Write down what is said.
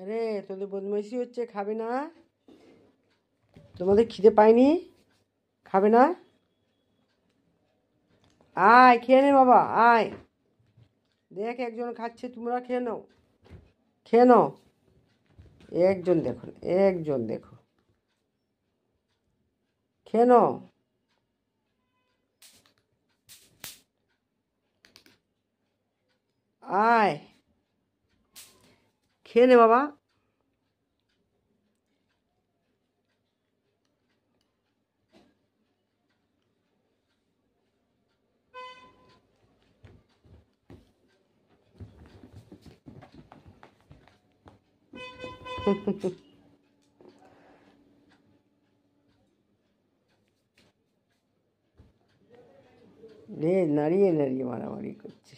আরে তোদের বদমাইশি হচ্ছে, খাবে না? তোমাদের খিদে পায়নি? খাবে না? আয় খেয়ে নে বাবা, আয়। দেখ একজন খাচ্ছে, তোমরা খেয়ে নাও, খেয়ে নাও। একজন দেখো, একজন দেখো, খেয়ে নাও। আয় খেয়ে নে বাবা। রে নাড়িয়ে নাড়িয়ে মারামারি করছে।